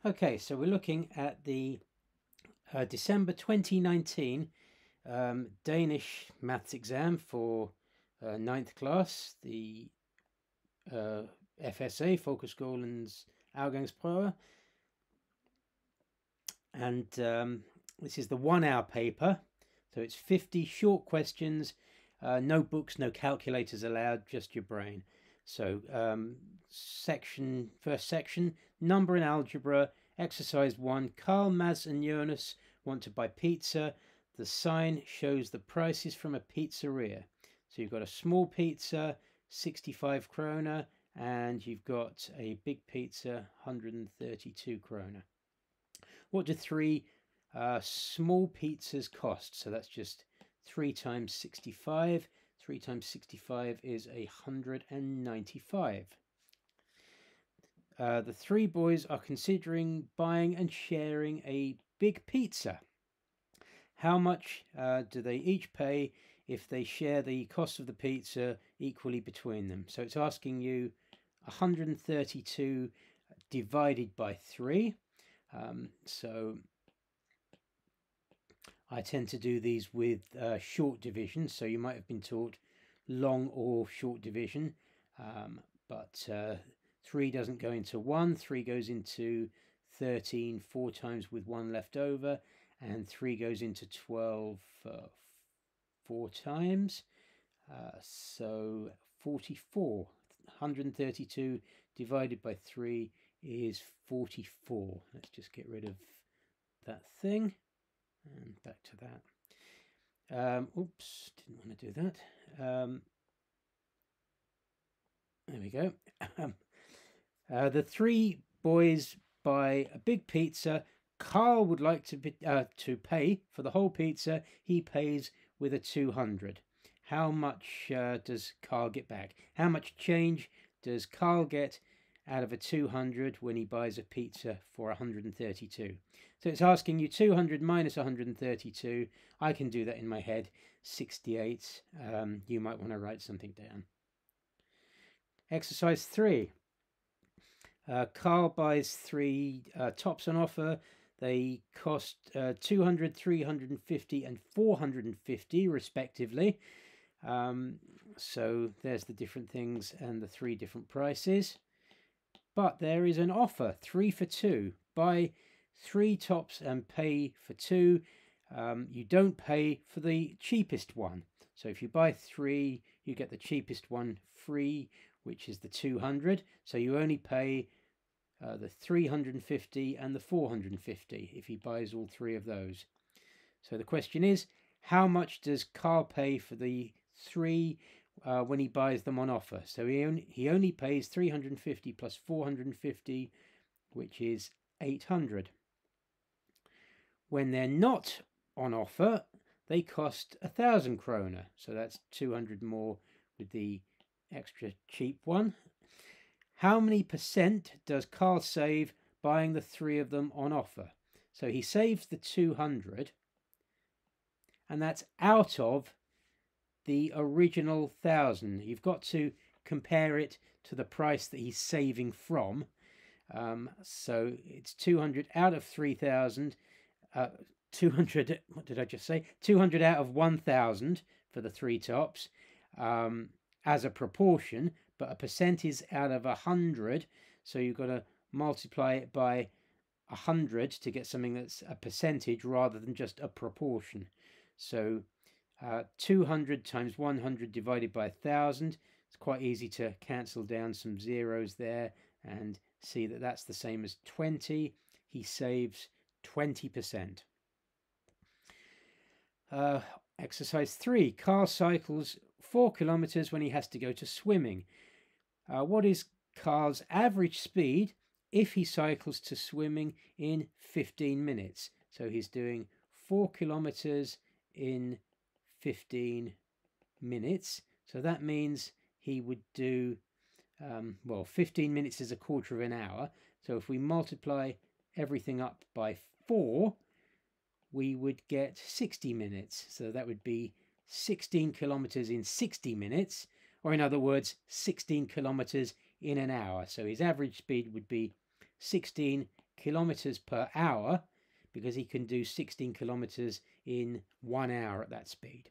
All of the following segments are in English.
Okay, so we're looking at the December 2019 Danish maths exam for 9th class, the FSA, Folkeskolens Afgangsprøve. And this is the 1 hour paper. So it's 50 short questions, no books, no calculators allowed, just your brain. So first section, number and algebra, exercise 1. Carl, Maz and Jonas want to buy pizza. The sign shows the prices from a pizzeria. So you've got a small pizza, 65 krona, and you've got a big pizza, 132 krona. What do 3 small pizzas cost? So that's just 3 times 65. 3 times 65 is 195. The 3 boys are considering buying and sharing a big pizza. How much do they each pay if they share the cost of the pizza equally between them? So it's asking you 132 divided by 3. So I tend to do these with short division, so you might have been taught long or short division, but 3 doesn't go into 1, 3 goes into 13 4 times with 1 left over, and 3 goes into 12 4 times, so 44. 132 divided by 3 is 44. Let's just get rid of that thing and back to that. Oops, didn't want to do that. There we go. The 3 boys buy a big pizza. Carl would like to pay for the whole pizza. He pays with a 200. How much does Carl get back? How much change does Carl get out of a 200 when he buys a pizza for 132? So it's asking you 200 minus 132. I can do that in my head. 68. You might want to write something down. Exercise 3. Carl buys 3 tops on offer. They cost 200, 350 and 450 respectively. So there's the different things and the 3 different prices. But there is an offer, 3 for 2. Buy 3 tops and pay for 2. You don't pay for the cheapest one. So if you buy 3, you get the cheapest one free, which is the 200. So you only pay the 350 and the 450 if he buys all 3 of those. So the question is, how much does Carl pay for the 3 when he buys them on offer? So he only pays 350 plus 450, which is 800. When they're not on offer, they cost 1,000 krona. So that's 200 more with the extra cheap one. How many percent does Carl save buying the 3 of them on offer? So he saves the 200, and that's out of the original 1,000. You've got to compare it to the price that he's saving from. So it's 200 out of 3,000. 200, what did I just say? 200 out of 1,000 for the 3 tops as a proportion, but a percent is out of 100. So you've got to multiply it by 100 to get something that's a percentage rather than just a proportion. So 200 times 100 divided by 1,000. It's quite easy to cancel down some zeros there and see that that's the same as 20. He saves 20%. Exercise 3. Carl cycles 4 kilometers when he has to go to swimming. What is Carl's average speed if he cycles to swimming in 15 minutes? So he's doing 4 kilometers in 15 minutes. So that means he would do, 15 minutes is a quarter of an hour. So if we multiply everything up by 4, we would get 60 minutes. So that would be 16 kilometers in 60 minutes, or in other words, 16 kilometers in an hour. So his average speed would be 16 kilometers per hour because he can do 16 kilometers in 1 hour at that speed.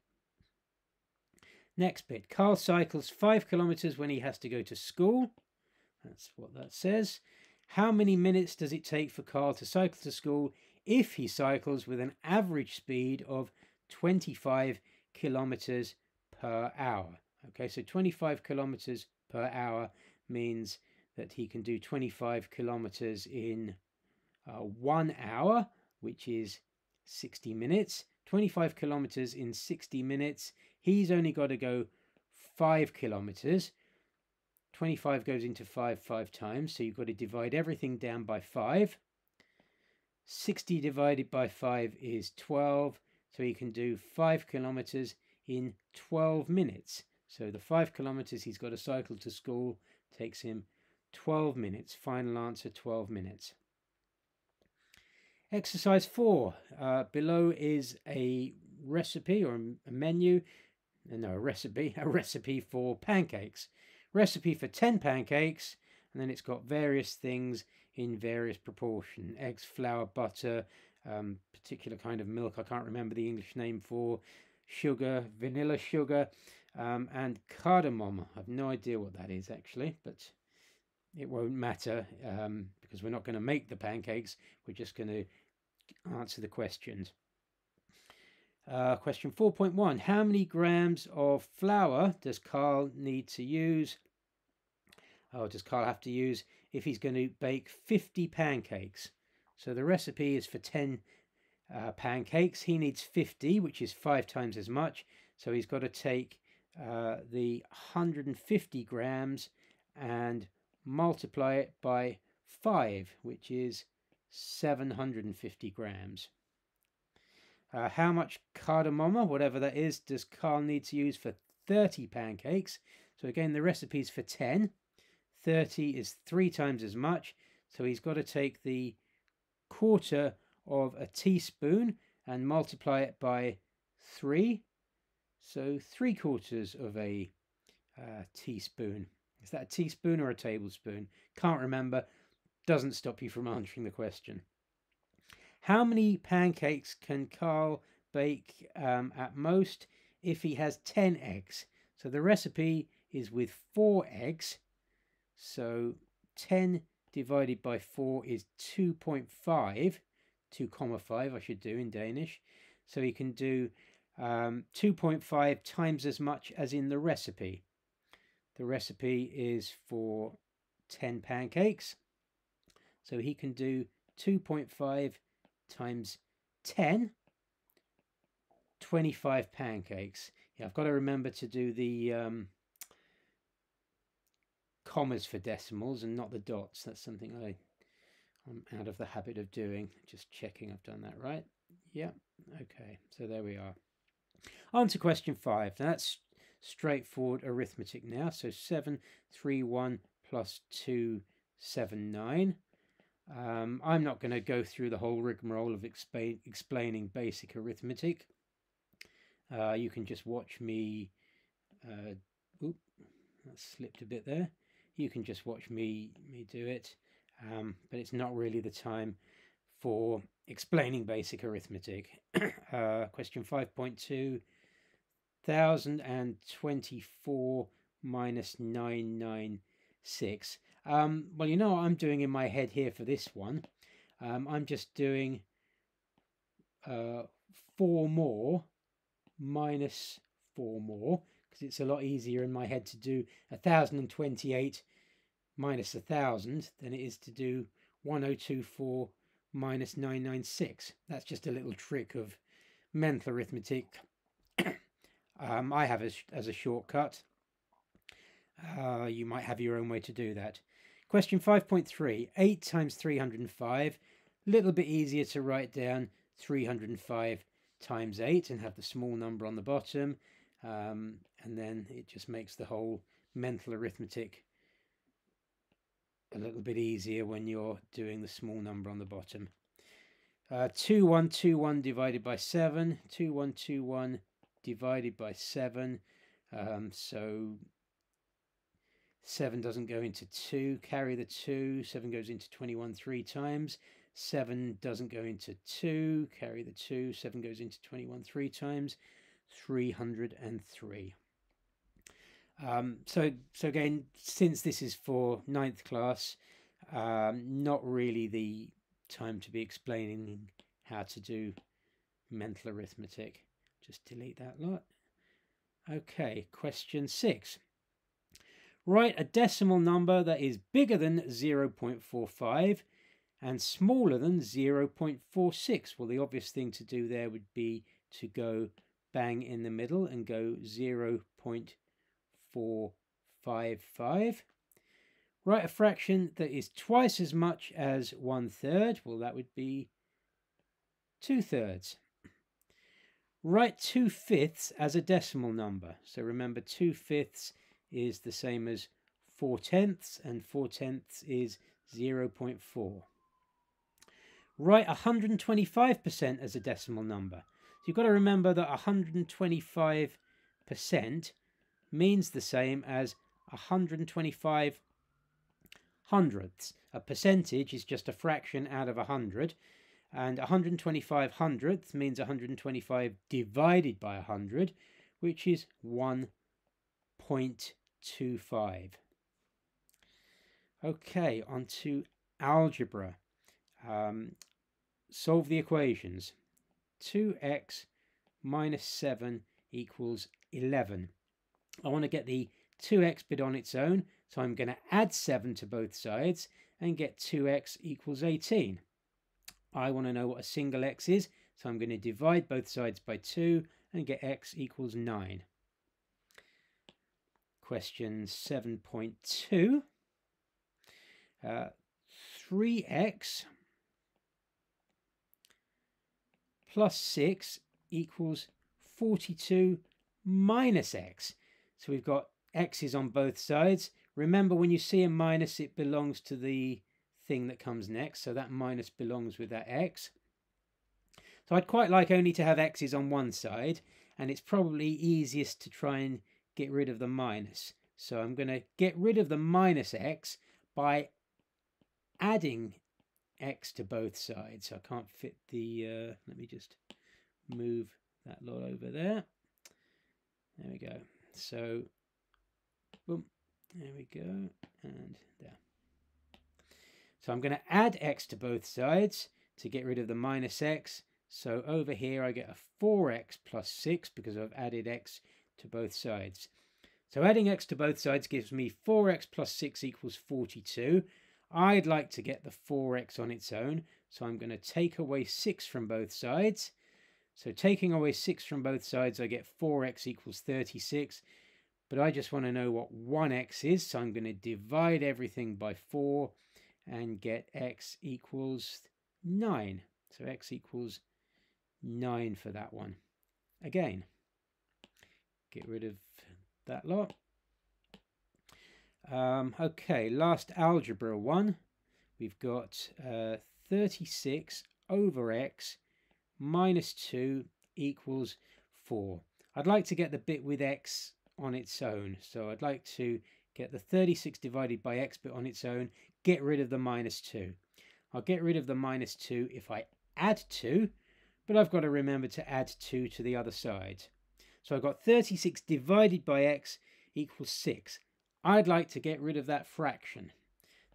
Next bit, Carl cycles 5 kilometers when he has to go to school. That's what that says. How many minutes does it take for Carl to cycle to school if he cycles with an average speed of 25 kilometers per hour? Okay, so 25 kilometers per hour means that he can do 25 kilometers in 1 hour, which is 60 minutes. 25 kilometers in 60 minutes. He's only got to go 5 kilometers. 25 goes into 5 times, so you've got to divide everything down by 5. 60 divided by 5 is 12, so he can do 5 kilometers in 12 minutes. So the 5 kilometers he's got to cycle to school takes him 12 minutes. Final answer, 12 minutes. Exercise 4. Below is a recipe or a menu. No, a recipe for pancakes. Recipe for 10 pancakes, and then it's got various things in various proportion. Eggs, flour, butter, particular kind of milk, I can't remember the English name for, sugar, vanilla sugar, and cardamom. I have no idea what that is actually, but it won't matter because we're not going to make the pancakes, we're just going to answer the questions. Question 4.1. How many grams of flour does Carl need to use? Oh, does Carl have to use if he's going to bake 50 pancakes? So the recipe is for 10 pancakes. He needs 50, which is 5 times as much. So he's got to take the 150 grams and multiply it by 5, which is 750 grams. How much cardamom, whatever that is, does Carl need to use for 30 pancakes? So again, the recipe is for 10. 30 is 3 times as much. So he's got to take the 1/4 of a teaspoon and multiply it by 3. So 3/4 of a teaspoon. Is that a teaspoon or a tablespoon? Can't remember. Doesn't stop you from answering the question. How many pancakes can Carl bake at most if he has 10 eggs? So the recipe is with 4 eggs. So 10 divided by 4 is 2.5. 2,5 I should do in Danish. So he can do 2.5 times as much as in the recipe. The recipe is for 10 pancakes. So he can do 2.5 times 10, 25 pancakes. Yeah, I've got to remember to do the commas for decimals and not the dots. That's something I'm out of the habit of doing. Just checking I've done that right. Yeah, okay, so there we are. On to question 5. Now that's straightforward arithmetic now. So 731 plus 2, 7, 9. I'm not going to go through the whole rigmarole of explaining basic arithmetic. You can just watch me. Oop, that slipped a bit there. You can just watch me do it, but it's not really the time for explaining basic arithmetic. Question 5.2. 1024 minus 996. Well, you know what I'm doing in my head here for this one. I'm just doing 4 more minus 4 more, because it's a lot easier in my head to do 1028 minus 1000 than it is to do 1024 minus 996. That's just a little trick of mental arithmetic I have as a shortcut. You might have your own way to do that. Question 5.3. 8 times 305. A little bit easier to write down 305 times 8 and have the small number on the bottom. And then it just makes the whole mental arithmetic a little bit easier when you're doing the small number on the bottom. 2121 divided by 7. 2121 divided by 7. So 7 doesn't go into 2, carry the 2, 7 goes into 21 3 times. 7 doesn't go into 2, carry the 2, 7 goes into 21 3 times, 303. So again, since this is for 9th class, not really the time to be explaining how to do mental arithmetic. Just delete that lot. Okay, question 6. Write a decimal number that is bigger than 0.45 and smaller than 0.46. Well, the obvious thing to do there would be to go bang in the middle and go 0.455. Write a fraction that is twice as much as 1/3. Well, that would be 2/3. Write 2/5 as a decimal number. So remember, 2/5 is the same as 4/10, and 4/10 is 0.4. Write 125% as a decimal number. So you've got to remember that 125% means the same as 125 hundredths. A percentage is just a fraction out of 100, and 125 hundredths means 125 divided by 100, which is 1.25. Okay, on to algebra. Solve the equations. 2x minus 7 equals 11. I want to get the 2x bit on its own, so I'm going to add 7 to both sides and get 2x equals 18. I want to know what a single x is, so I'm going to divide both sides by 2 and get x equals 9. Question 7.2. 3x plus 6 equals 42 minus x. So we've got x's on both sides. Remember, when you see a minus, it belongs to the thing that comes next, so that minus belongs with that x. So I'd quite like only to have x's on one side, and it's probably easiest to try and get rid of the minus. So I'm going to get rid of the minus x by adding x to both sides. I can't fit the, let me just move that lot over there. There we go. So, boom, there we go, and there. So I'm going to add x to both sides to get rid of the minus x. So over here I get a 4x plus 6 because I've added x to both sides. So adding x to both sides gives me 4x plus 6 equals 42. I'd like to get the 4x on its own, so I'm going to take away 6 from both sides. So taking away 6 from both sides, I get 4x equals 36. But I just want to know what 1x is, so I'm going to divide everything by 4 and get x equals 9. So x equals 9 for that one. Again, get rid of that lot. Okay, last algebra one. We've got 36 over x minus 2 equals 4. I'd like to get the bit with x on its own. So I'd like to get the 36 divided by x bit on its own, get rid of the minus 2. I'll get rid of the minus 2 if I add 2, but I've got to remember to add 2 to the other side. So I've got 36 divided by x equals 6. I'd like to get rid of that fraction.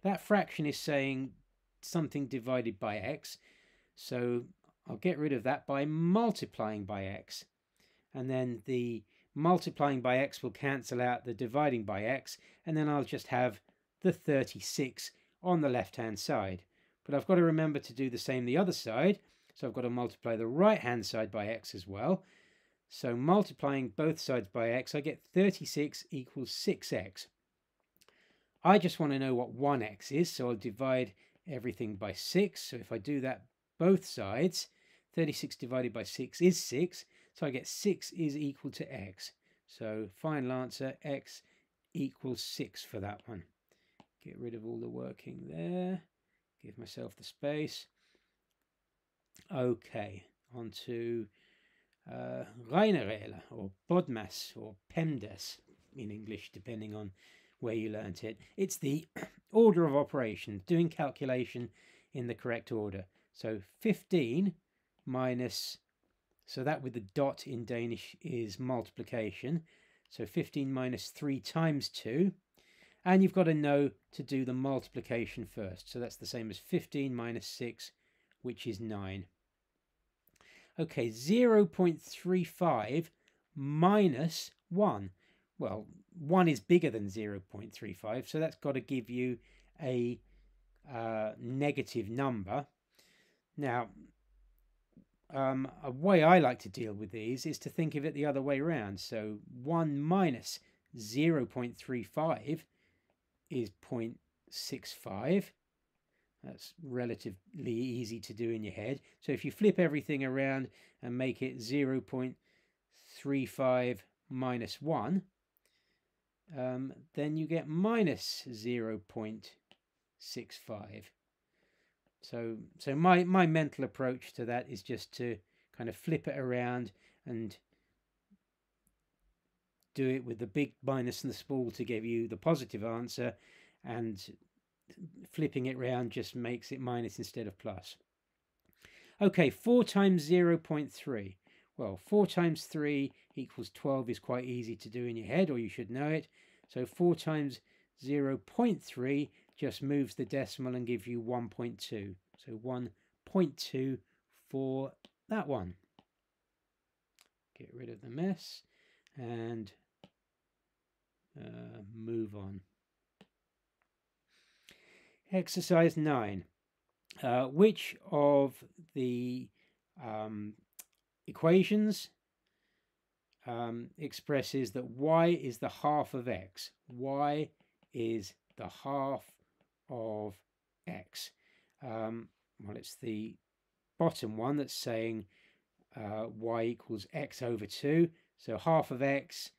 That fraction is saying something divided by x, so I'll get rid of that by multiplying by x. And then the multiplying by x will cancel out the dividing by x, and then I'll just have the 36 on the left-hand side. But I've got to remember to do the same the other side, so I've got to multiply the right-hand side by x as well. So multiplying both sides by x, I get 36 equals 6x. I just want to know what 1x is, so I'll divide everything by 6. So if I do that both sides, 36 divided by 6 is 6. So I get 6 is equal to x. So final answer, x equals 6 for that one. Get rid of all the working there. Give myself the space. Okay, on to Reinerele, or BODMAS, or PEMDAS in English, depending on where you learnt it. It's the order of operation, doing calculation in the correct order. So 15 minus, so that with the dot in Danish is multiplication. So 15 minus 3 times 2. And you've got to know to do the multiplication first. So that's the same as 15 minus 6, which is 9. Okay, 0.35 minus 1. Well, 1 is bigger than 0.35, so that's got to give you a negative number. Now, a way I like to deal with these is to think of it the other way around. So 1 minus 0.35 is 0.65. That's relatively easy to do in your head. So if you flip everything around and make it 0.35 minus 1, then you get minus 0.65. So my mental approach to that is just to kind of flip it around and do it with the big minus and the small to give you the positive answer, and flipping it round just makes it minus instead of plus. Okay, 4 times 0.3. Well, 4 times 3 equals 12 is quite easy to do in your head, or you should know it. So 4 times 0.3 just moves the decimal and gives you 1.2. So 1.2 for that one. Get rid of the mess and move on. Exercise 9. Which of the equations expresses that y is the half of x? Y is the half of x. Well, it's the bottom one that's saying y equals x over 2. So half of x,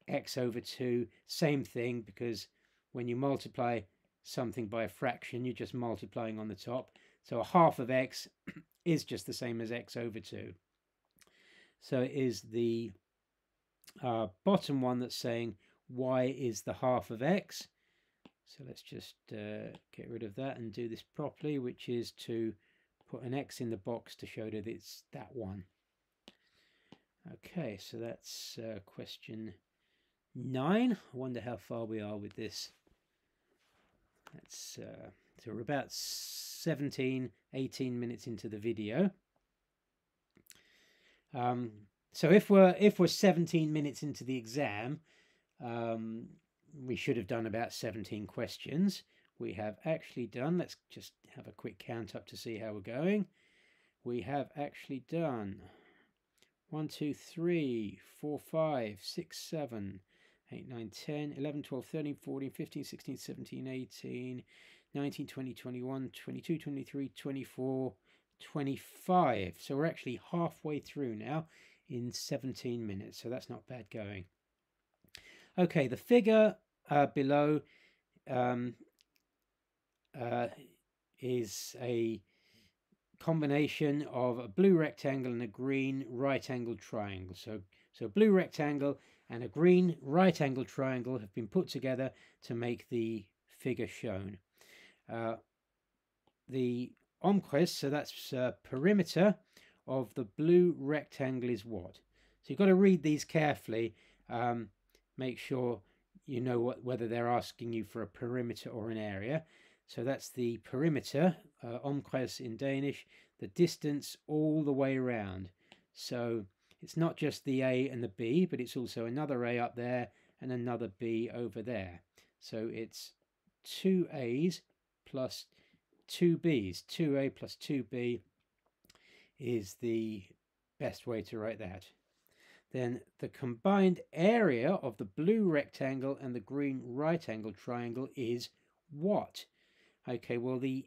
x over 2, same thing, because when you multiply something by a fraction, you're just multiplying on the top. So a half of x is just the same as x over 2. So it is the bottom one that's saying y is the half of x. So let's just get rid of that and do this properly, which is to put an x in the box to show that it's that one. Okay, so that's question 9. I wonder how far we are with this. That's so we're about 18 minutes into the video. So if we're 17 minutes into the exam, we should have done about 17 questions. We have actually done, let's just have a quick count up to see how we're going. We have actually done 1, 2, 3, 4, 5, 6, 7, 8, 9, 10, 11, 12, 13, 14, 15, 16, 17, 18, 19, 20, 21, 22, 23, 24, 25. So we're actually halfway through now in 17 minutes. So that's not bad going. Okay, the figure below is a combination of a blue rectangle and a green right-angled triangle. So a blue rectangle and a green right-angled triangle have been put together to make the figure shown. The omkreds, so that's perimeter of the blue rectangle, is what? So you've got to read these carefully. Make sure you know whether they're asking you for a perimeter or an area. So that's the perimeter, omkreds in Danish, the distance all the way around. So it's not just the A and the B, but it's also another A up there and another B over there. So it's 2 A's plus 2 B's. 2A plus 2B is the best way to write that. Then the combined area of the blue rectangle and the green right-angle triangle is what? Okay, well, the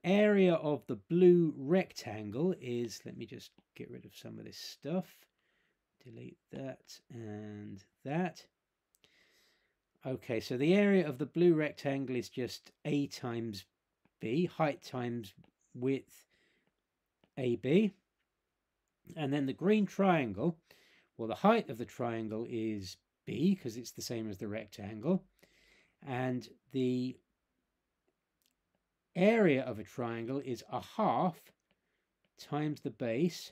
area of the blue rectangle is, let me just get rid of some of this stuff. Delete that and that. Okay, so the area of the blue rectangle is just A times B, height times width AB. And then the green triangle, well, the height of the triangle is B because it's the same as the rectangle. And the area of a triangle is a half times the base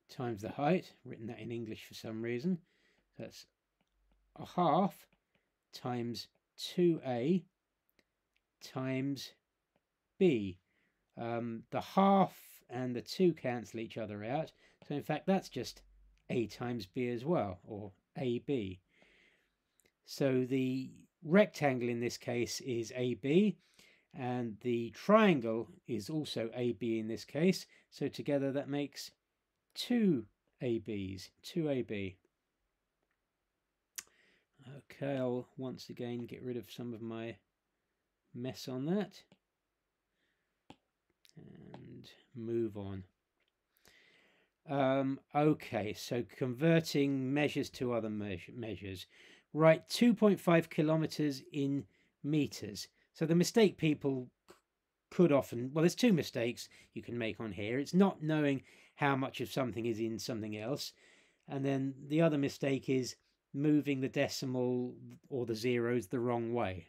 times the height. Written that in English for some reason. That's a half times 2a times b. The half and the 2 cancel each other out. So in fact, that's just a times b as well, or ab. So the rectangle in this case is AB, and the triangle is also AB in this case. So together that makes 2 ABs, 2AB. Okay, I'll once again get rid of some of my mess on that and move on. Okay, so converting measures to other measures. Write 2.5 kilometers in meters. So the mistake people could often, well, there's two mistakes you can make on here. It's not knowing how much of something is in something else. And then the other mistake is moving the decimal or the zeros the wrong way.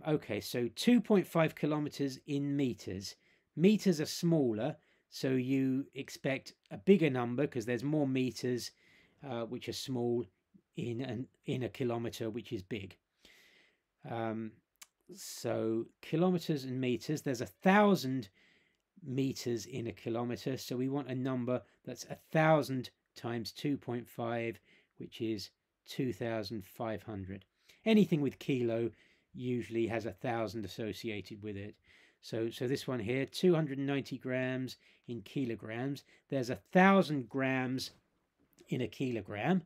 Okay, so 2.5 kilometers in meters. Meters are smaller, so you expect a bigger number because there's more meters which are small in a kilometer, which is big. So kilometers and meters, there's 1,000 meters in a kilometer, so we want a number that's 1,000 times 2.5, which is 2,500. Anything with kilo usually has 1,000 associated with it. So this one here, 290 grams in kilograms. There's 1,000 grams in a kilogram.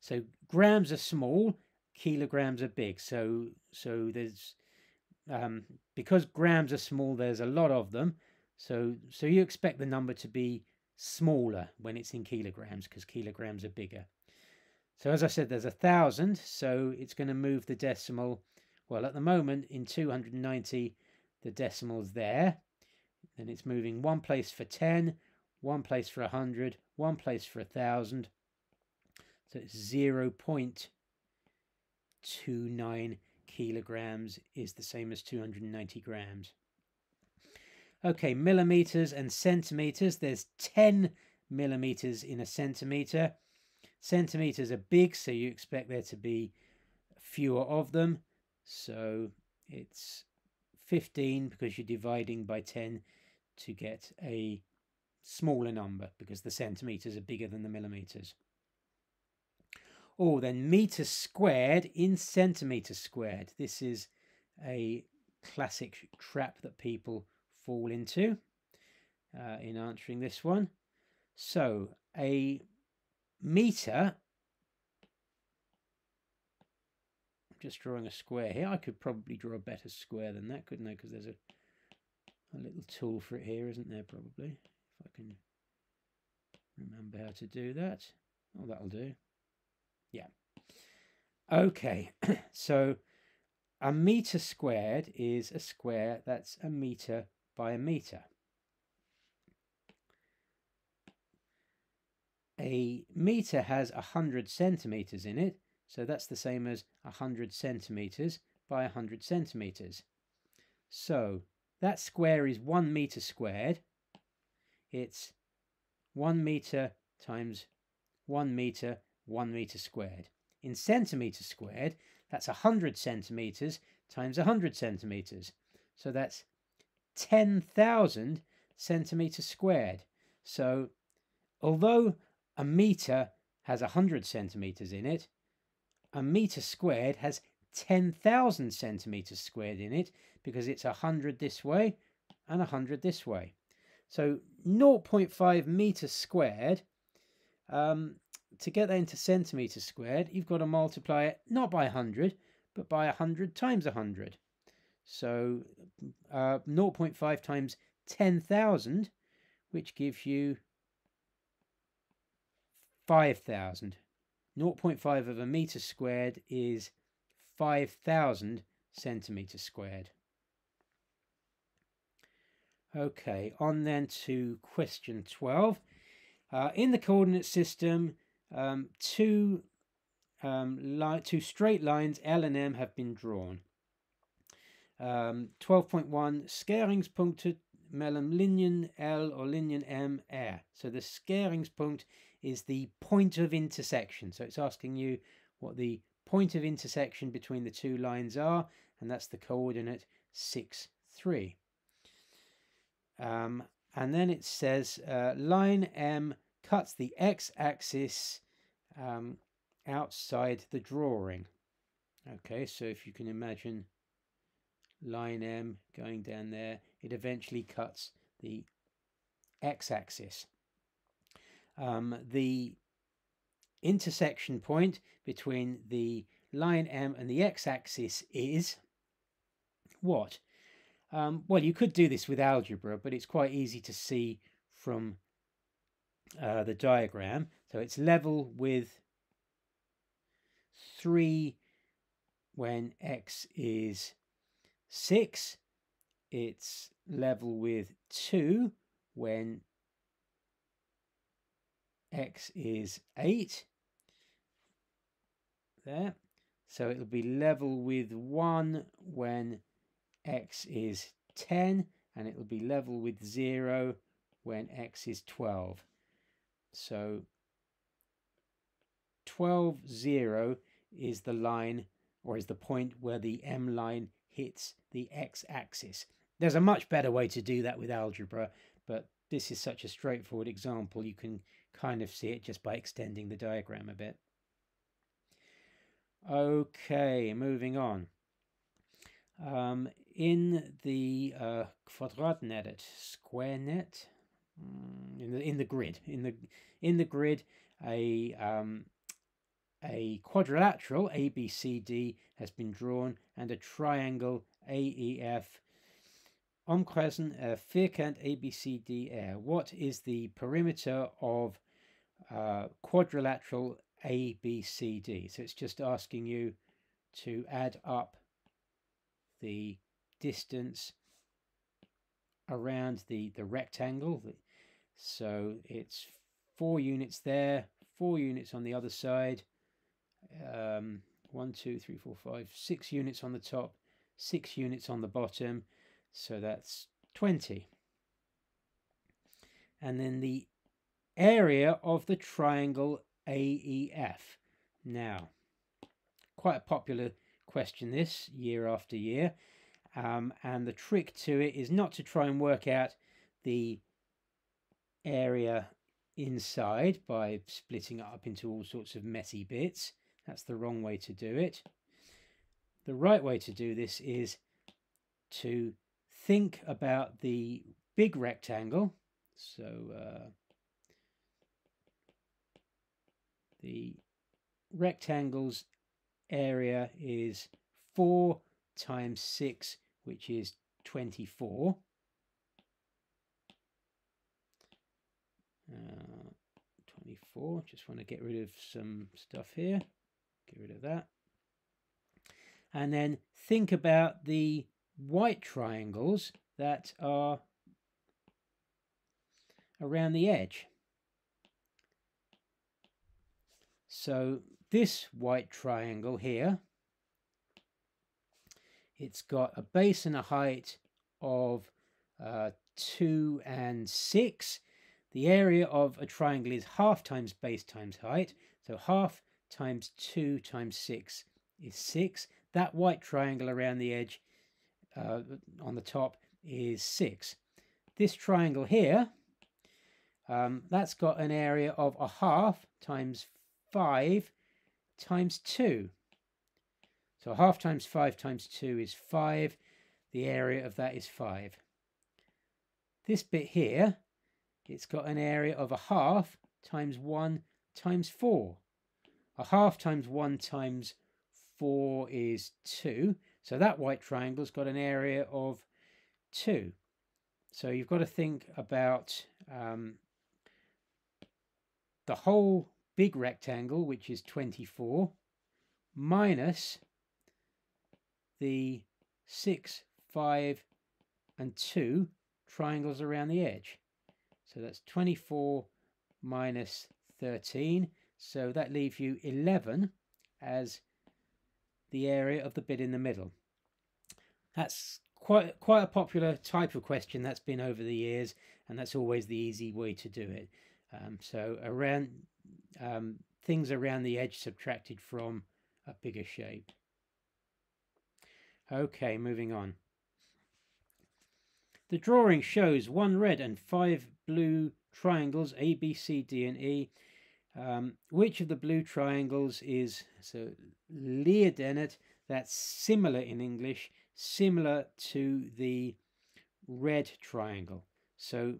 So grams are small, kilograms are big. So there's because grams are small, there's a lot of them. So you expect the number to be smaller when it's in kilograms because kilograms are bigger. So as I said, there's 1,000, so it's going to move the decimal. Well, at the moment in 290, the decimal's there. Then it's moving one place for 10, one place for 100, one place for 1,000. So it's 0.29 kilograms is the same as 290 grams. Okay, millimeters and centimeters. There's 10 millimeters in a centimeter. Centimeters are big, so you expect there to be fewer of them. So it's 15 because you're dividing by 10 to get a smaller number because the centimeters are bigger than the millimeters. Oh, then meters squared in centimeters squared. This is a classic trap that people fall into in answering this one. So a meter, I'm just drawing a square here. I could probably draw a better square than that, couldn't I? Because there's a little tool for it here, isn't there, probably? If I can remember how to do that. Oh, that'll do. Yeah. Okay, so a meter squared is a square that's a meter by a meter. A meter has 100 centimeters in it, so that's the same as 100 centimeters by 100 centimeters. So that square is 1 meter squared. It's 1 meter times 1 meter, 1 meter squared. In centimeters squared, that's 100 centimeters times 100 centimeters. So that's 10,000 centimeters squared. So although a meter has 100 centimeters in it, a meter squared has 10,000 centimeters squared in it because it's 100 this way and 100 this way. So 0.5 meters squared, to get that into centimeters squared, you've got to multiply it not by 100, but by 100 times 100. So 0.5 times 10,000, which gives you 5,000. 0.5 of a meter squared is 5,000 centimeters squared. Okay, on then to question 12. In the coordinate system, two two straight lines L and M have been drawn. 12.1 Skæringspunktet mellem linjen L or linjen M So the Skæringspunkt is the point of intersection. So it's asking you what the point of intersection between the two lines are, and that's the coordinate 6, 3. And then it says line M cuts the x-axis outside the drawing. Okay, so if you can imagine line M going down there, it eventually cuts the x-axis. The intersection point between the line M and the x-axis is what? Well, you could do this with algebra, but it's quite easy to see from the diagram. So it's level with 3 when x is 6. It's level with 2 when x is 8. There. So it'll be level with 1 when x is 10, and it will be level with 0 when x is 12. So 12, 0 is the line, or is the point where the M line hits the x-axis. There's a much better way to do that with algebra, but this is such a straightforward example, you can kind of see it just by extending the diagram a bit. Okay, moving on. In the Quadratnet, SquareNet, in the grid, a quadrilateral ABCD has been drawn, and a triangle AEF omkressen vierkant ABCDR. What is the perimeter of quadrilateral ABCD? So it's just asking you to add up the distance around the rectangle. So it's 4 units there, 4 units on the other side, 1, 2, 3, 4, 5, 6 units on the top, 6 units on the bottom, so that's 20. And then the area of the triangle AEF. Now, quite a popular question this, year after year, and the trick to it is not to try and work out the area inside by splitting it up into all sorts of messy bits. That's the wrong way to do it. The right way to do this is to think about the big rectangle. So the rectangle's area is 4 times 6, which is 24. 24, just want to get rid of some stuff here. Get rid of that. And then think about the white triangles that are around the edge. So this white triangle here, it's got a base and a height of 2 and 6. The area of a triangle is half times base times height. So half times 2 times 6 is 6. That white triangle around the edge on the top is 6. This triangle here, that's got an area of a half times 5 times 2. So half times 5 times 2 is 5. The area of that is 5. This bit here, it's got an area of a half times 1 times 4. A half times 1 times 4 is 2. So that white triangle's got an area of 2. So you've got to think about the whole big rectangle, which is 24, minus the 6, 5, and 2 triangles around the edge. So that's 24 minus 13. So that leaves you 11 as the area of the bit in the middle. That's quite a popular type of question that's been over the years, and that's always the easy way to do it. So around things around the edge subtracted from a bigger shape. Okay, moving on. The drawing shows 1 red and 5 blue triangles, A, B, C, D, and E. Which of the blue triangles is, so Leerdenet, that's similar in English, similar to the red triangle. So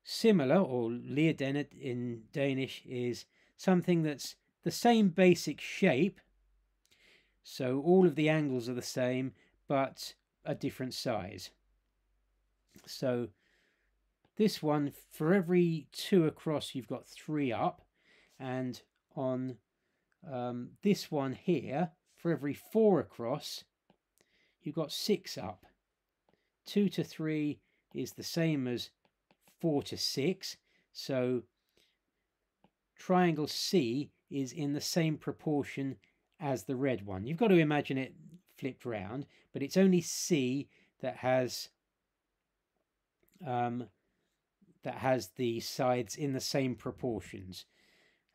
similar, or Leerdenet in Danish, is something that's the same basic shape. So all of the angles are the same, but a different size. So this one, for every 2 across, you've got 3 up. And on this one here, for every 4 across, you've got 6 up. 2 to 3 is the same as 4 to 6. So triangle C is in the same proportion as the red one. You've got to imagine it flipped round, but it's only C that has the sides in the same proportions.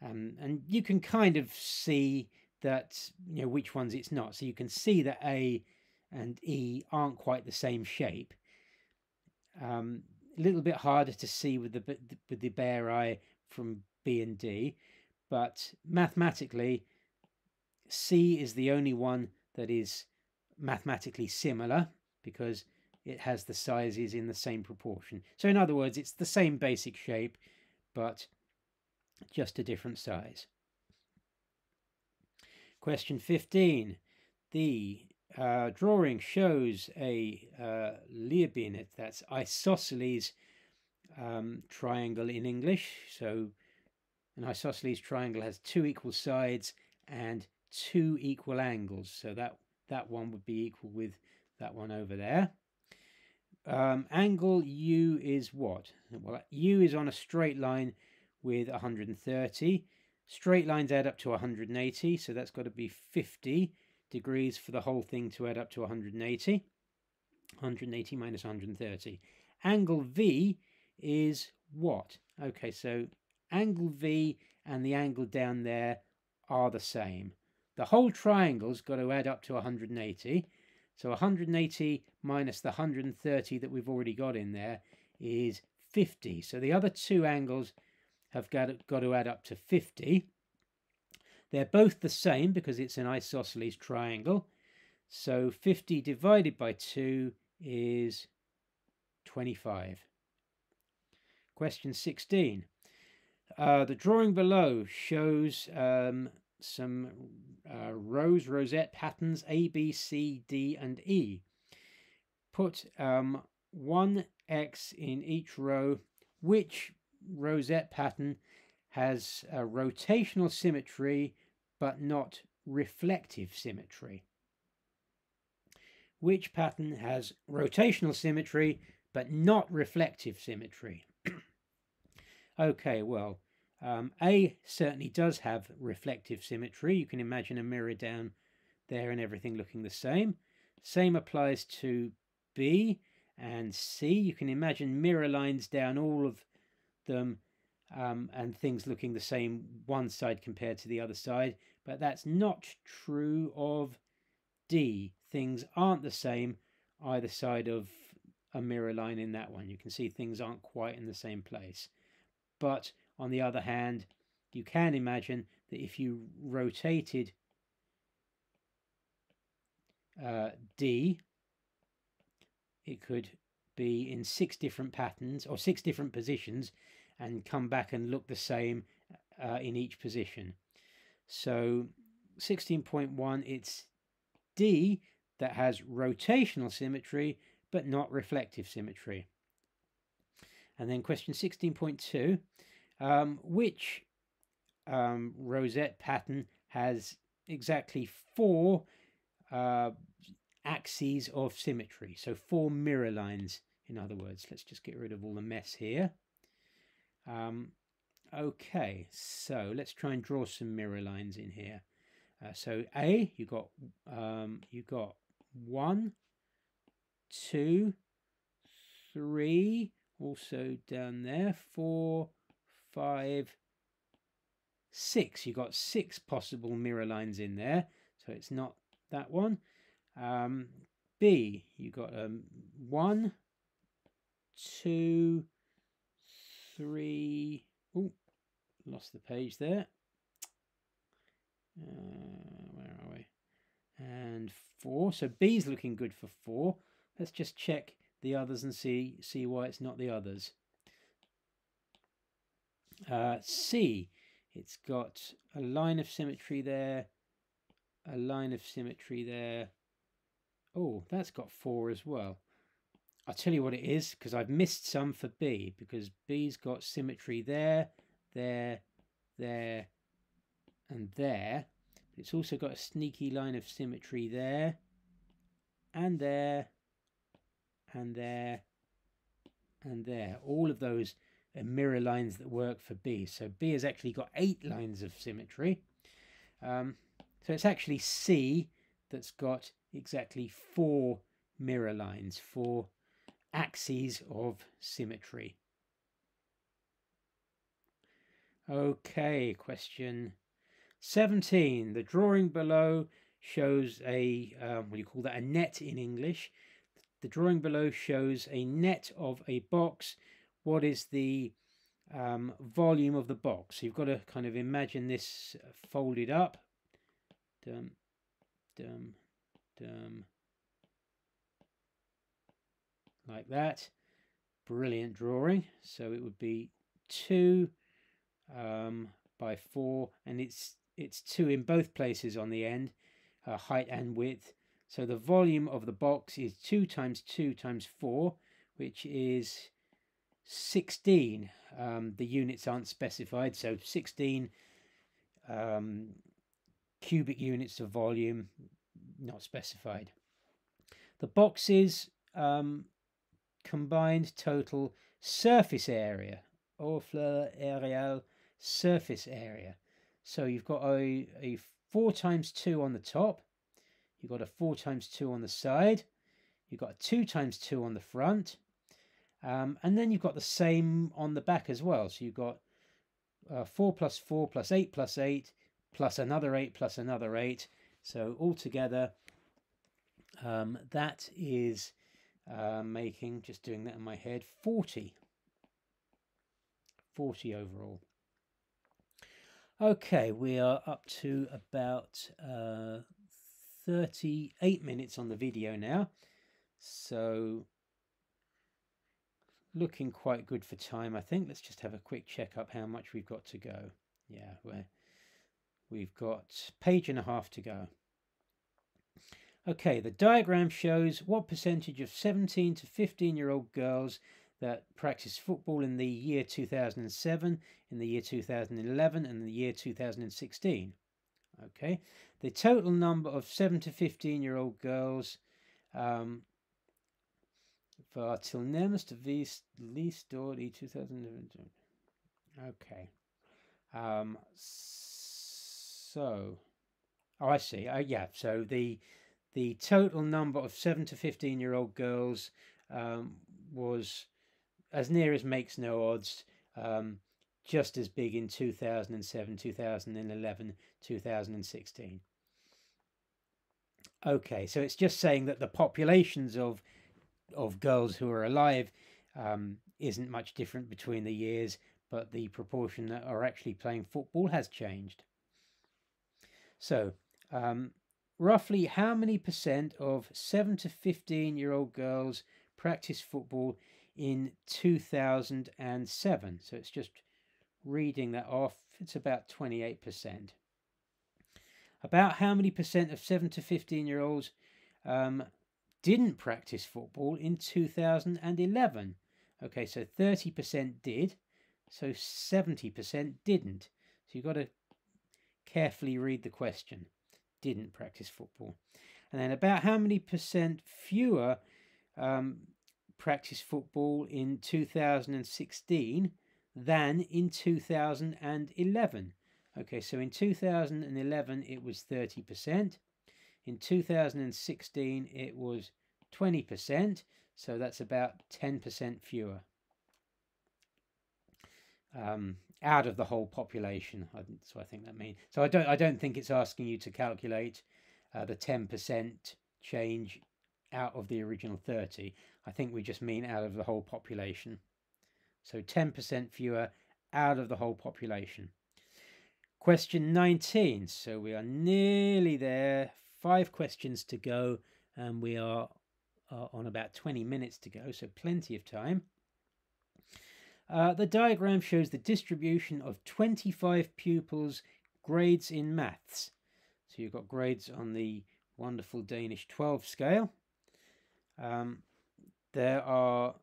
And you can kind of see that, you know, which ones it's not. So you can see that A and E aren't quite the same shape. A little bit harder to see with the bare eye from B and D, but mathematically C is the only one that is mathematically similar because it has the sizes in the same proportion. So in other words, it's the same basic shape, but just a different size. Question 15. The drawing shows a Leerdenet, that's isosceles triangle in English. So an isosceles triangle has 2 equal sides and 2 equal angles. So that one would be equal with that one over there. Angle U is what? Well, U is on a straight line with 130. Straight lines add up to 180, so that's got to be 50 degrees for the whole thing to add up to 180. 180 minus 130. Angle V is what? Okay, so angle V and the angle down there are the same. The whole triangle's got to add up to 180. So 180 minus the 130 that we've already got in there is 50. So the other 2 angles have got to add up to 50. They're both the same because it's an isosceles triangle. So 50 divided by 2 is 25. Question 16. The drawing below shows some rosette patterns A, B, C, D, and E. Put 1 X in each row. Which rosette pattern has a rotational symmetry but not reflective symmetry? Which pattern has rotational symmetry but not reflective symmetry? Okay, well, A certainly does have reflective symmetry. You can imagine a mirror down there and everything looking the same. Same applies to B and C. You can imagine mirror lines down all of them and things looking the same one side compared to the other side. But that's not true of D. Things aren't the same either side of a mirror line in that one. You can see things aren't quite in the same place. But on the other hand, you can imagine that if you rotated D, it could be in 6 different patterns or 6 different positions and come back and look the same in each position. So 16.1, it's D that has rotational symmetry but not reflective symmetry. And then question 16.2, which rosette pattern has exactly 4 axes of symmetry? So 4 mirror lines, in other words. Let's just get rid of all the mess here. Okay, so let's try and draw some mirror lines in here. So A, you got 1, 2, 3, also down there, 4, 5, 6. You've got 6 possible mirror lines in there, so it's not that one. B, you got 1, 2, 3. Oh, lost the page there. Where are we? And 4. So B's looking good for 4. Let's just check the others and see why it's not the others. C, it's got a line of symmetry there, a line of symmetry there. Oh, that's got 4 as well. I'll tell you what it is, because I've missed some for B, because B's got symmetry there, there, there, and there. It's also got a sneaky line of symmetry there, and there, and there, and there. All of those are mirror lines that work for B. So B has actually got 8 lines of symmetry. So it's actually C that's got exactly 4 mirror lines, 4 axes of symmetry. Okay, question 17. The drawing below shows a, what do you call that, a net in English. The drawing below shows a net of a box. What is the volume of the box? So you've got to kind of imagine this folded up. Dum, dum, dum. Like that. Brilliant drawing. So it would be 2 by 4, and it's 2 in both places on the end, height and width. So the volume of the box is 2 times 2 times 4, which is 16. The units aren't specified, so 16 cubic units of volume, not specified. The box's combined total surface area, hors-fleur aérial surface area. So you've got a 4 times 2 on the top, you've got a 4 times 2 on the side, you've got a 2 times 2 on the front, and then you've got the same on the back as well. So you've got 4 plus 4 plus 8 plus 8 plus another 8 plus another 8. So altogether, that is making, just doing that in my head, 40. 40 overall. Okay, we are up to about 38 minutes on the video now. So looking quite good for time, I think. Let's just have a quick check up how much we've got to go. Yeah, we've got page and a half to go. Okay, the diagram shows what percentage of 17 to 15-year-old girls that practice football in the year 2007, in the year 2011, and the year 2016. Okay, the total number of 7 to 15-year-old girls var tilnærmest vist lige stort i 2011. Okay, so, oh, I see. Yeah, so the total number of 7 to 15-year-old girls was, as near as makes no odds, just as big in 2007, 2011, 2016. Okay, so it's just saying that the populations of girls who are alive isn't much different between the years, but the proportion that are actually playing football has changed. So, roughly how many percent of 7 to 15-year-old girls practice football in 2007? So it's just reading that off. It's about 28%. About how many percent of 7 to 15-year-olds didn't practice football in 2011? Okay, so 30% did, so 70% didn't. So you've got to carefully read the question. Didn't practice football. And then about how many percent fewer practice football in 2016 than in 2011? Okay, so in 2011 it was 30%. In 2016 it was 20%. So that's about 10% fewer out of the whole population. So I think that means. So I don't think it's asking you to calculate the 10% change out of the original 30. I think we just mean out of the whole population. So 10% fewer out of the whole population. Question 19. So we are nearly there. 5 questions to go, and we are on about 20 minutes to go, so plenty of time. The diagram shows the distribution of 25 pupils' grades in maths. So you've got grades on the wonderful Danish 12 scale. There are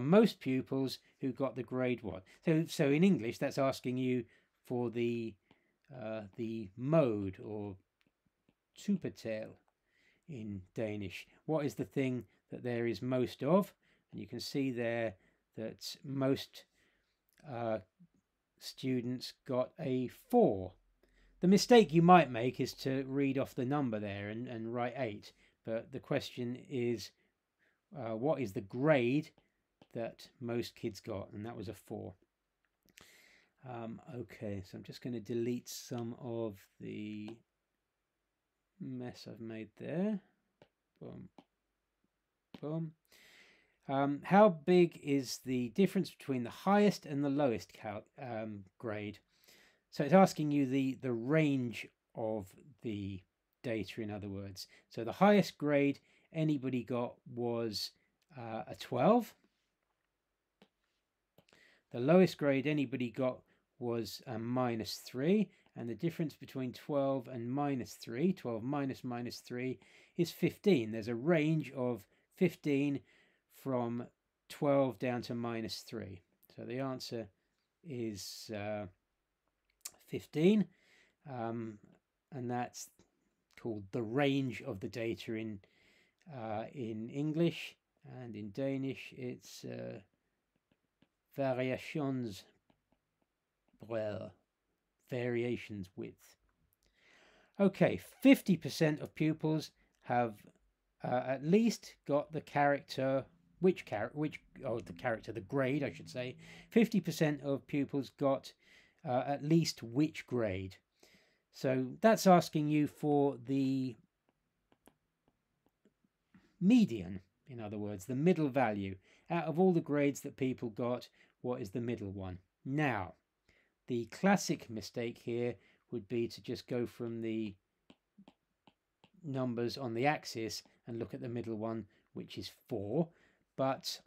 most pupils who got the grade 1. So in English, that's asking you for the mode, or supertal in Danish. What is the thing that there is most of? And you can see there that most students got a 4. The mistake you might make is to read off the number there and write 8. But the question is, what is the grade that most kids got? And that was a 4. Okay, so I'm just going to delete some of the mess I've made there. Boom. Boom. How big is the difference between the highest and the lowest grade? So it's asking you the range of the data, in other words. So the highest grade anybody got was a 12. The lowest grade anybody got was a -3, and the difference between 12 and -3, 12 minus -3, is 15. There's a range of 15 from 12 down to -3. So the answer is 15, and that's called the range of the data in English, and in Danish it's variationsbredde, variations width. Okay, 50% of pupils have at least got the character, the grade, I should say. 50% of pupils got at least which grade. So that's asking you for the median, in other words, the middle value. Out of all the grades that people got, what is the middle one? Now, the classic mistake here would be to just go from the numbers on the axis and look at the middle one, which is 4. But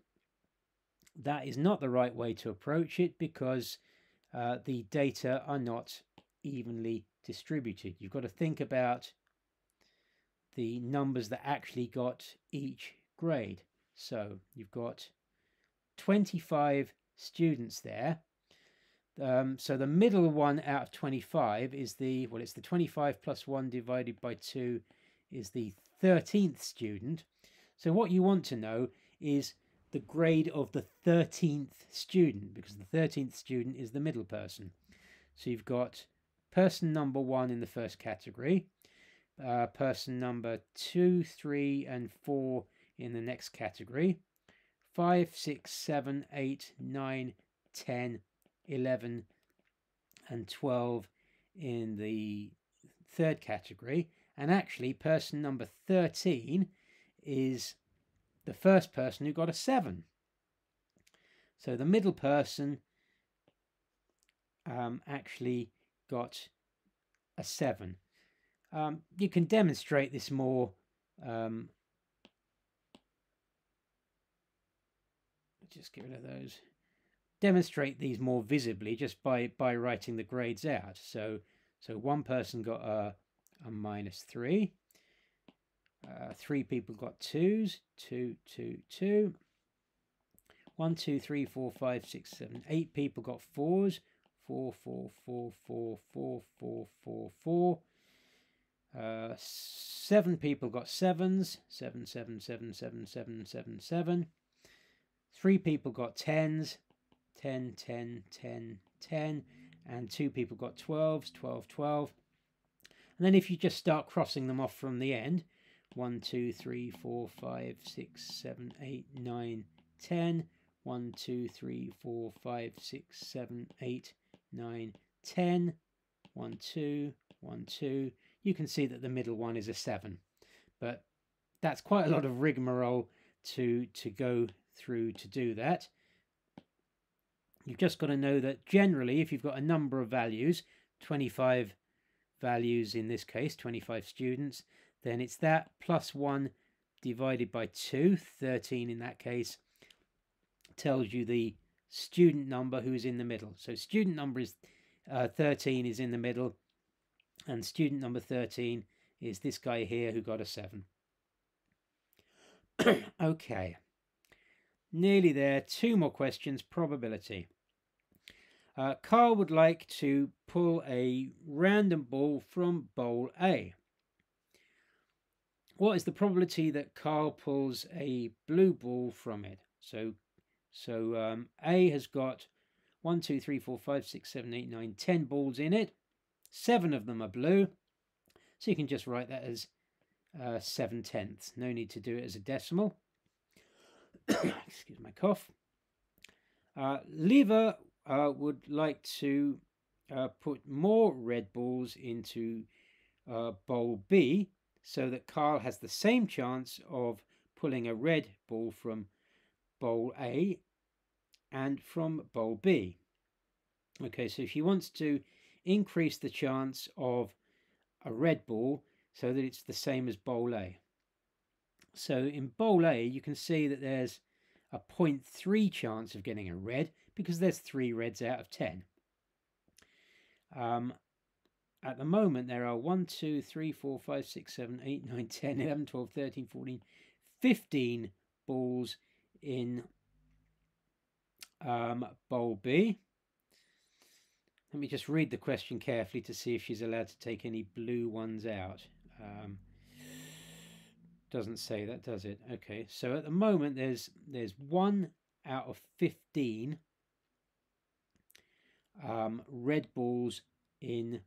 that is not the right way to approach it, because the data are not evenly distributed. You've got to think about the numbers that actually got each grade. So you've got 25 students there. So the middle one out of 25 is it's the 25 plus 1 divided by 2 is the 13th student. So what you want to know is the grade of the 13th student, because the 13th student is the middle person. So you've got person number 1 in the first category, person number 2, 3, and 4 in the next category, 5, 6, 7, 8, 9, 10, 11, and 12 in the third category. And actually, person number 13 is the first person who got a 7. So the middle person actually got a 7. You can demonstrate this more. Just get rid of those. Demonstrate these more visibly just by writing the grades out. So one person got a -3. 3 people got 2s. 2, 2, 2. 1, 2, 3, 4, 5, 6, 7, 8 people got 4s. 4, 4, 4, 4, 4, 4, 4, 4. 7 people got 7s. 7, 7, 7, 7, 7, 7, 7. 3 people got 10s, 10, 10, 10, 10, and 2 people got 12s, 12, 12. And then if you just start crossing them off from the end, 1, 2, 3, 4, 5, 6, 7, 8, 9, 10. 1, 2, 3, 4, 5, 6, 7, 8, 9, 10. 1, 2, 1, 2. You can see that the middle one is a 7. But that's quite a lot of rigmarole to go through to do that. You've just got to know that generally, if you've got a number of values, 25 values in this case, 25 students, then it's that plus 1 divided by 2, 13 in that case, tells you the student number who's in the middle. So student number is 13 is in the middle, and student number 13 is this guy here who got a 7. Okay, nearly there. 2 more questions. Probability. Carl would like to pull a random ball from bowl A. What is the probability that Carl pulls a blue ball from it? So A has got 1, 2, 3, 4, 5, 6, 7, 8, 9, 10 balls in it. 7 of them are blue. So you can just write that as 7/10. No need to do it as a decimal. Excuse my cough. Lever would like to put more red balls into bowl B so that Carl has the same chance of pulling a red ball from bowl A and from bowl B. Okay, so she wants to increase the chance of a red ball so that it's the same as bowl A. So in bowl A, you can see that there's a 0.3 chance of getting a red because there's 3 reds out of 10. At the moment, there are 1, 2, 3, 4, 5, 6, 7, 8, 9, 10, 11, 12, 13, 14, 15 balls in bowl B. Let me just read the question carefully to see if she's allowed to take any blue ones out. Doesn't say that, does it? Okay, so at the moment there's 1 out of 15 red balls in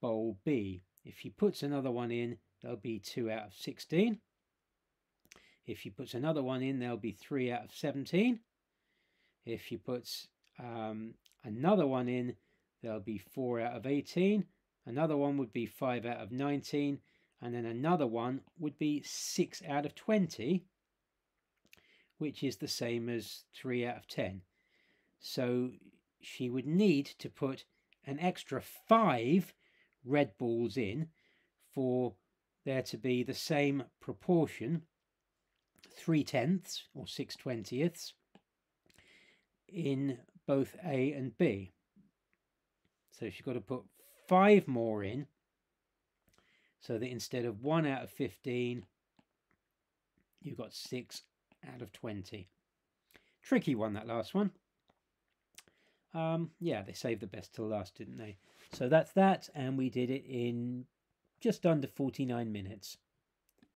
bowl B. If he puts another one in, there'll be 2 out of 16. If he puts another one in, there'll be 3 out of 17. If he puts another one in, there'll be 4 out of 18. Another one would be 5 out of 19. And then another one would be 6 out of 20, which is the same as 3 out of 10. So she would need to put an extra 5 red balls in for there to be the same proportion, 3/10 or 6/20 in both A and B. So she's got to put 5 more in so that instead of 1 out of 15, you've got 6 out of 20. Tricky one, that last one. Yeah, they saved the best till last, didn't they? So that's that, and we did it in just under 49 minutes.